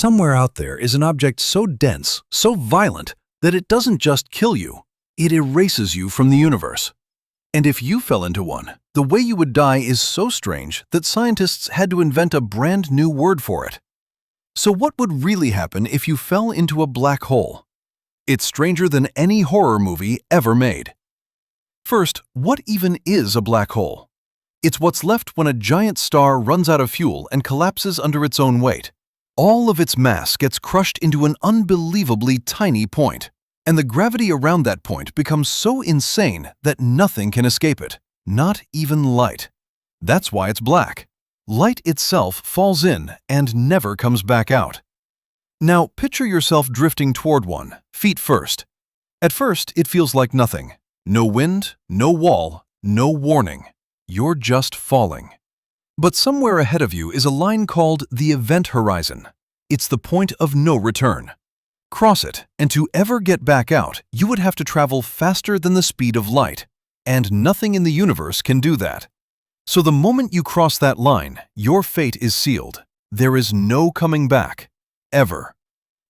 Somewhere out there is an object so dense, so violent, that it doesn't just kill you, it erases you from the universe. And if you fell into one, the way you would die is so strange that scientists had to invent a brand new word for it. So what would really happen if you fell into a black hole? It's stranger than any horror movie ever made. First, what even is a black hole? It's what's left when a giant star runs out of fuel and collapses under its own weight. All of its mass gets crushed into an unbelievably tiny point, and the gravity around that point becomes so insane that nothing can escape it, not even light. That's why it's black. Light itself falls in and never comes back out. Now, picture yourself drifting toward one, feet first. At first, it feels like nothing. No wind, no wall, no warning. You're just falling. But somewhere ahead of you is a line called the event horizon. It's the point of no return. Cross it, and to ever get back out, you would have to travel faster than the speed of light. And nothing in the universe can do that. So the moment you cross that line, your fate is sealed. There is no coming back. Ever.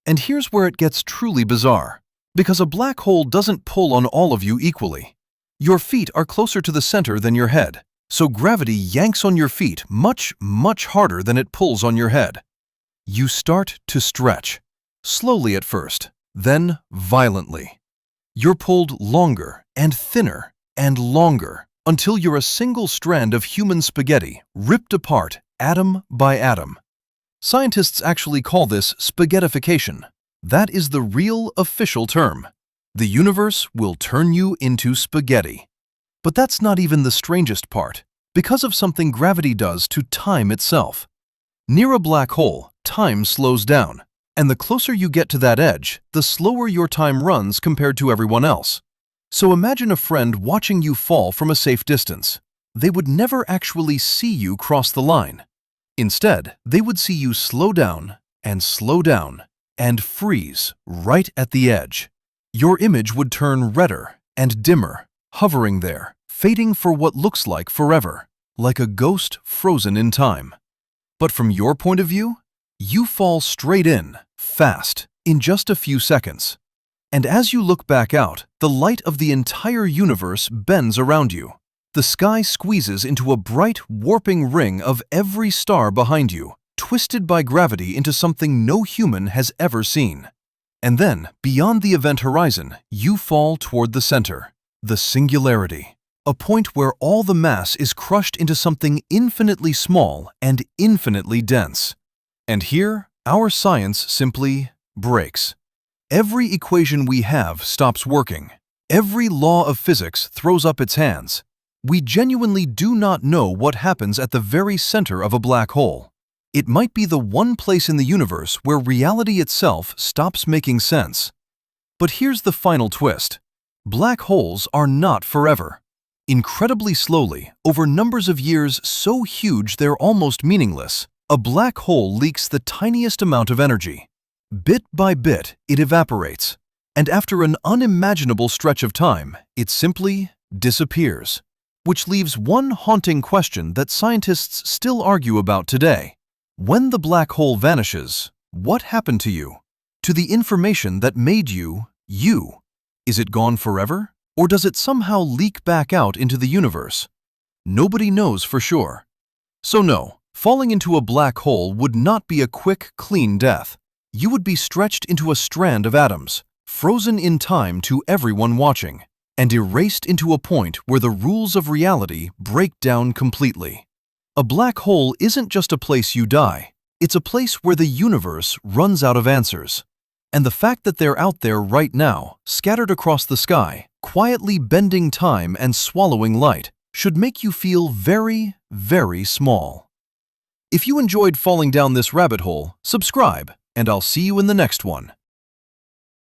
And here's where it gets truly bizarre. Because a black hole doesn't pull on all of you equally. Your feet are closer to the center than your head, so gravity yanks on your feet much, much harder than it pulls on your head. You start to stretch, slowly at first, then violently. You're pulled longer and thinner and longer until you're a single strand of human spaghetti ripped apart atom by atom. Scientists actually call this spaghettification. That is the real official term. The universe will turn you into spaghetti. But that's not even the strangest part, because of something gravity does to time itself. Near a black hole, time slows down, and the closer you get to that edge, the slower your time runs compared to everyone else. So imagine a friend watching you fall from a safe distance. They would never actually see you cross the line. Instead, they would see you slow down and freeze right at the edge. Your image would turn redder and dimmer, hovering there, fading for what looks like forever, like a ghost frozen in time. But from your point of view, you fall straight in, fast, in just a few seconds. And as you look back out, the light of the entire universe bends around you. The sky squeezes into a bright, warping ring of every star behind you, twisted by gravity into something no human has ever seen. And then, beyond the event horizon, you fall toward the center, the singularity, a point where all the mass is crushed into something infinitely small and infinitely dense. And here, our science simply breaks. Every equation we have stops working. Every law of physics throws up its hands. We genuinely do not know what happens at the very center of a black hole. It might be the one place in the universe where reality itself stops making sense. But here's the final twist. Black holes are not forever. Incredibly slowly, over numbers of years so huge they're almost meaningless, a black hole leaks the tiniest amount of energy. Bit by bit, it evaporates. And after an unimaginable stretch of time, it simply disappears. Which leaves one haunting question that scientists still argue about today. When the black hole vanishes, what happened to you? To the information that made you, you? Is it gone forever? Or does it somehow leak back out into the universe? Nobody knows for sure. So no, falling into a black hole would not be a quick, clean death. You would be stretched into a strand of atoms, frozen in time to everyone watching, and erased into a point where the rules of reality break down completely. A black hole isn't just a place you die, it's a place where the universe runs out of answers. And the fact that they're out there right now, scattered across the sky, quietly bending time and swallowing light, should make you feel very, very small. If you enjoyed falling down this rabbit hole, subscribe, and I'll see you in the next one.